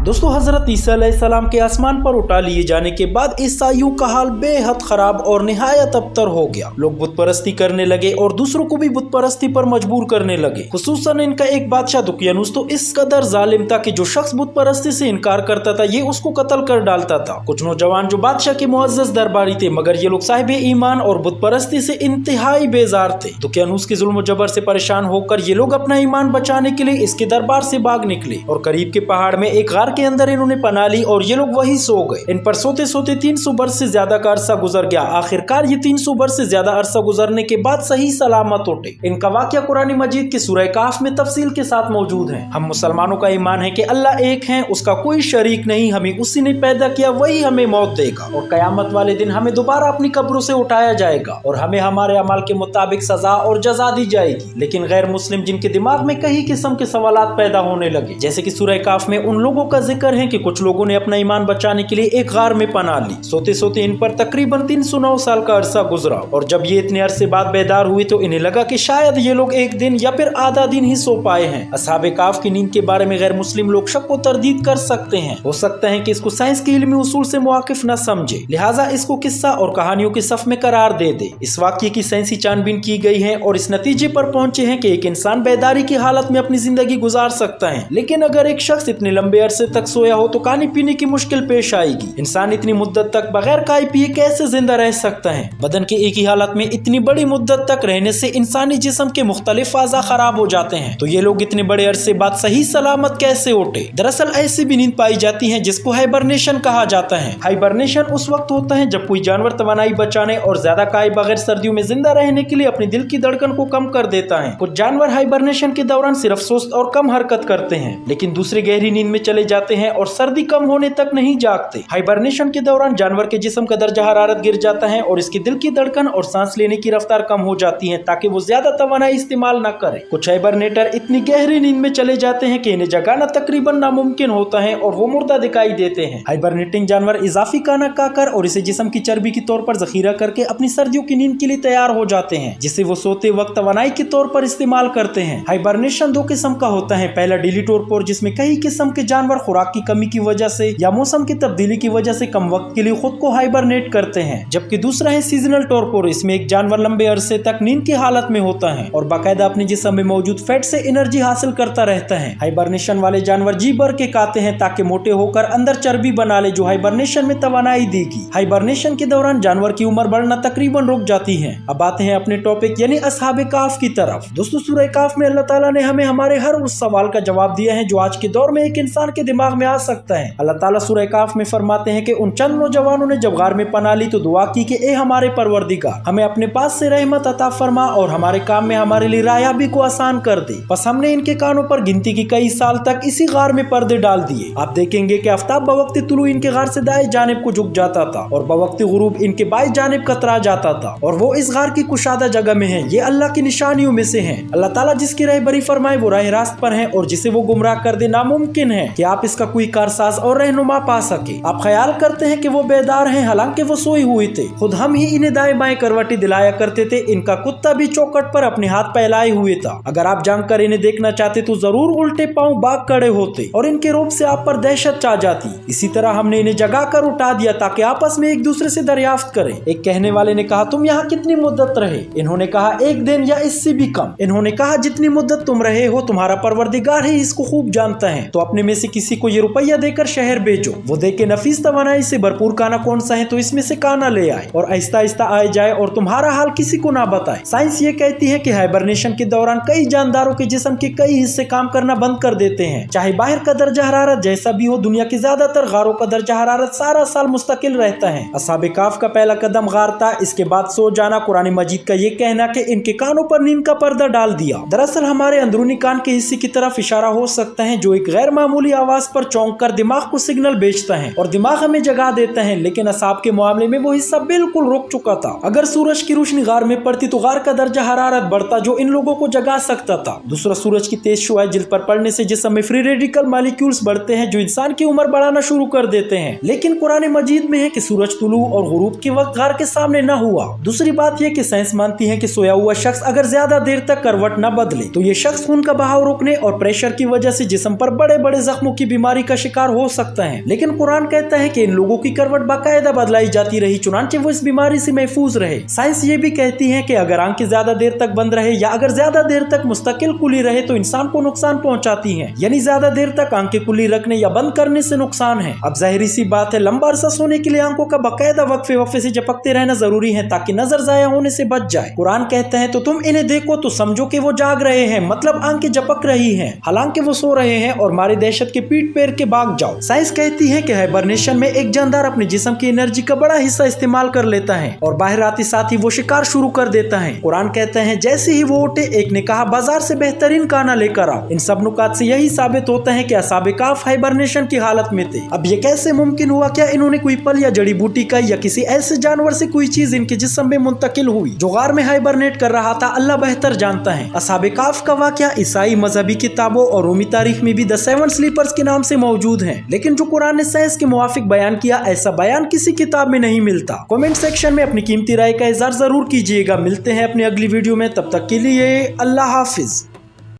दोस्तों हजरत ईसा अलैहिस्सलाम के आसमान पर उठा लिए जाने के बाद ईसाइयों का हाल बेहद खराब और निहायत अबतर हो गया। लोग बुत परस्ती करने लगे और दूसरों को भी बुत परस्ती पर मजबूर करने लगे। खुसूसन इनका एक बादशाह दुकियानुस तो इस कदर जालिम था कि जो शख्स बुत परस्ती से इनकार करता था ये उसको कत्ल कर डालता था। कुछ नौजवान जो बादशाह के मुअज़्ज़ज़ दरबारी थे मगर ये लोग साहिब ईमान और बुत परस्ती से इंतहाई बेजार थे। दुकियानुस के जुल्म जबर से परेशान होकर ये लोग अपना ईमान बचाने के लिए इसके दरबार से भाग निकले और करीब के पहाड़ में एक गार के अंदर इन्होंने पनाह ली और ये लोग वही सो गए। इन पर सोते सोते 300 बरस से ज्यादा का अरसा गुजर गया। आखिरकार ये 300 बरस से ज्यादा अरसा गुजरने के बाद सही सलामत उठे। इनका वाकया कुरान मजीद के सूरह काफ में तफसील के साथ मौजूद है। हम मुसलमानों का ईमान है कि अल्लाह एक है, उसका कोई शरीक नहीं, हमें उसी ने पैदा किया, वही हमें मौत देगा और कयामत वाले दिन हमें दोबारा अपनी कब्रों से उठाया जाएगा और हमें हमारे अमल के मुताबिक सजा और जजा दी जाएगी। लेकिन गैर मुस्लिम जिनके दिमाग में कई किस्म के सवालात पैदा होने लगे, जैसे कि सूरह काफ में उन लोगों का जिक्र है कि कुछ लोगों ने अपना ईमान बचाने के लिए एक गार में पनाह ली। सोते सोते इन पर तकरीबन 309 साल का अरसा गुजरा और जब ये इतने अरसे बाद बेदार हुए तो इन्हें लगा कि शायद ये लोग एक दिन या फिर आधा दिन ही सो पाए हैं। असहाबे काफ की नींद के बारे में गैर मुस्लिम लोग शक व तरदीद कर सकते हैं। हो सकता है कि इसको साइंस के इल्मी उसूल से मुवाकिफ न समझे, लिहाजा इसको किस्सा और कहानियों के सफ में करार दे दे। इस वाक़ये की साइंसी छानबीन की गई है और इस नतीजे पर पहुंचे हैं कि एक इंसान बेदारी की हालत में अपनी जिंदगी गुजार सकता है, लेकिन अगर एक शख्स इतने लंबे अरसे तक सोया हो तो खाने पीने की मुश्किल पेश आएगी। इंसान इतनी मुद्दत तक बगैर खाए पिए कैसे जिंदा रह सकता है? बदन के एक ही हालत में इतनी बड़ी मुद्दत तक रहने से इंसानी जिस्म के मुख्तलिफ आज़ा खराब हो जाते हैं, तो ये लोग इतने बड़े अरसे बाद सही सलामत कैसे उठे? दरअसल ऐसी भी नींद पाई जाती है जिसको हाइबरनेशन कहा जाता है। हाइबरनेशन उस वक्त होता है जब कोई जानवर तवानाई बचाने और ज्यादा खाए बगैर सर्दियों में जिंदा रहने के लिए अपने दिल की धड़कन को कम कर देता है। कुछ जानवर हाइबरनेशन के दौरान सिर्फ सुस्त और कम हरकत करते हैं, लेकिन दूसरे गहरी नींद में चले जाते हैं और सर्दी कम होने तक नहीं जागते। हाइबरनेशन के दौरान जानवर के जिस्म का दर्जा हरारत गिर जाता है और इसके दिल की धड़कन और सांस लेने की रफ्तार कम हो जाती है ताकि वो ज्यादा तवानाई इस्तेमाल न करे। कुछ हाइबरनेटर इतनी गहरी नींद में चले जाते हैं कि इन्हें जगाना तकरीबन नामुमकिन होता है और वो मुर्दा दिखाई देते हैं। हाइबरनेटिंग जानवर इजाफी खाना खाकर और इसे जिस्म की चर्बी के तौर पर जखीरा करके अपनी सर्दियों की नींद के लिए तैयार हो जाते हैं, जिसे वो सोते वक्त तवानाई के तौर पर इस्तेमाल करते हैं। हाइबरनेशन दो किस्म का होता है। पहला डेली टोरपोर, जिसमें कई किस्म के जानवर खुराक की कमी की वजह से या मौसम की तब्दीली की वजह से कम वक्त के लिए खुद को हाइबरनेट करते हैं, जबकि दूसरा है सीजनल टोरपोर। इसमें एक जानवर लंबे अरसे तक नींद की हालत में होता है और बाकायदा अपने जिस्म में मौजूद फैट से एनर्जी हासिल करता रहता है। हाइबरनेशन वाले जानवर जी भर के खाते हैं ताकि मोटे होकर अंदर चर्बी बना ले जो हाइबरनेशन में तवानाई देगी। हाइबरनेशन के दौरान जानवर की उम्र बढ़ना तकरीबन रुक जाती है। अब आते हैं अपने टॉपिक यानी असहाबे काफ की तरफ। दोस्तों सूरह काफ में अल्लाह ताला ने हमें हमारे हर उस सवाल का जवाब दिया है जो आज के दौर में एक इंसान के दिमाग में आ सकता है। अल्लाह ताला सूरह काफ में फरमाते हैं कि उन चंद नौजवानों ने जब गार में पनाह ली तो दुआ की कि ए हमारे परवरदिगार, हमें अपने पास से रहमत अता फरमा और हमारे काम में हमारे लिए रायाबी को आसान कर दे। बस हमने इनके कानों पर गिनती की कई साल तक इसी गार में पर्दे डाल दिए। आप देखेंगे कि आफ्ताब बवक्ती तुलू इनके गार से दाएं जानिब को झुक जाता था और बवक्ती गुरूब इनके बाएं जानिब कतरा जाता था और वो इस गार की कुशादा जगह में है। ये अल्लाह की निशानियों में से है। अल्लाह ताला जिसकी रहबरी फरमाए वो राह रास्त पर है और जिसे वो गुमराह कर दे नामुमकिन है कि आप इसका कोई कारसाज और रहनुमा पा सके। आप ख्याल करते हैं कि वो बेदार हैं, हालांकि वो सोए हुए थे। खुद हम ही इन्हें दाएं बाएं करवटी दिलाया करते थे। इनका कुत्ता भी चौकट पर अपने हाथ फैलाए हुए था। अगर आप जानकर इन्हें देखना चाहते तो जरूर उल्टे पांव भाग खड़े होते और इनके रूप से आप पर दहशत छा जाती। इसी तरह हमने इन्हें जगा कर उठा दिया ताकि आपस में एक दूसरे से दरियाफ्त करें। एक कहने वाले ने कहा, तुम यहाँ कितनी मुद्दत रहे? इन्होंने कहा, 1 दिन या इससे भी कम। इन्होंने कहा, जितनी मुद्दत तुम रहे हो तुम्हारा परवरदिगार ही इसको खूब जानता है, तो अपने में से किसी को ये रुपया देकर शहर भेजो, वो देखे नफीस तवानाई से भरपूर खाना कौन सा है तो इसमें से खाना ले आए और आहिस्ता आहिस्ता आए जाए और तुम्हारा हाल किसी को ना बताए। साइंस ये कहती है कि हाइबरनेशन के दौरान कई जानदारों के जिस्म के कई हिस्से काम करना बंद कर देते हैं। चाहे बाहर का दर्जा हरारत जैसा भी हो, दुनिया के ज्यादातर गारों का दर्जा हरारत सारा साल मुस्तकिल रहता है। असहाबे काफ का पहला कदम गार था, इसके बाद सो जाना। कुरान मजीद का ये कहना कि इनके कानों पर नींद का पर्दा डाल दिया, दरअसल हमारे अंदरूनी कान के हिस्से की तरफ इशारा हो सकता है जो एक गैर मामूली आवाज पर चौंक कर दिमाग को सिग्नल भेजता है और दिमाग हमें जगा देता है। लेकिन असहाब के मामले में वो हिस्सा बिल्कुल रुक चुका था। अगर सूरज की रोशनी गार में पड़ती तो गार का दर्जा हरारत बढ़ता जो इन लोगों को जगा सकता था। दूसरा, सूरज की तेज शुआएं जिल्द पर पड़ने से जिस्म में फ्री रेडिकल मॉलिक्यूल्स बढ़ते हैं जो इंसान की उम्र बढ़ाना शुरू कर देते हैं। लेकिन कुरान मजीद में है कि सूरज तुलू और गुरूब के वक्त गार के सामने न हुआ। दूसरी बात यह कि साइंस मानती है कि सोया हुआ शख्स अगर ज्यादा देर तक करवट न बदले तो ये शख्स खून का बहाव रोकने और प्रेशर की वजह से जिस्म पर बड़े बड़े जख्मों की बीमारी का शिकार हो सकते हैं, लेकिन कुरान कहता है कि इन लोगों की करवट बाकायदा बदलाई जाती रही चुनांचे वो इस बीमारी से महफूज रहे। साइंस ये भी कहती है कि अगर आंखें ज्यादा देर तक बंद रहे या अगर ज्यादा देर तक मुस्तकिल खुली रहे तो इंसान को नुकसान पहुंचाती है, यानी ज्यादा देर तक आंखें खुली रखने या बंद करने से नुकसान है। अब जाहिर सी बात है, लंबा अरसा सोने के लिए आंखों का बाकायदा वक्फे से झपकते रहना जरूरी है ताकि नजर जाया होने से बच जाए। कुरान कहता है तो तुम इन्हें देखो तो समझो कि वो जाग रहे हैं, मतलब आंखें झपक रही हैं, हालांकि वो सो रहे हैं, और मारे दहशत के पीठ पैर के भाग जाओ। साइंस कहती है कि हाइबरनेशन में एक जानदार अपने जिस्म की एनर्जी का बड़ा हिस्सा इस्तेमाल कर लेता है और बाहर आते साथ ही वो शिकार शुरू कर देता है। कुरान कहता है जैसे ही वो उठे, एक ने कहा बाजार से बेहतरीन खाना लेकर आओ। इन सब नुकात से यही साबित होता है कि असहाबे काफ हाइबरनेशन की हालत में थे। अब ये कैसे मुमकिन हुआ? क्या इन्होंने कोई फल या जड़ी बूटी का या किसी ऐसे जानवर से कोई चीज इनके जिस्म में मुंतकिल हुई जो गार में हाइबरनेट कर रहा था? अल्लाह बेहतर जानता है। असहाबे काफ का वाकया ईसाई मजहबी किताबों और रोमी तारीख में भी द 7 स्लीपर्स के नाम से मौजूद है, लेकिन जो कुरान ने साइंस के मुवाफिक बयान किया, ऐसा बयान किसी किताब में नहीं मिलता। कमेंट सेक्शन में अपनी कीमती राय का इज़हार जरूर कीजिएगा। मिलते हैं अपनी अगली वीडियो में, तब तक के लिए अल्लाह हाफिज।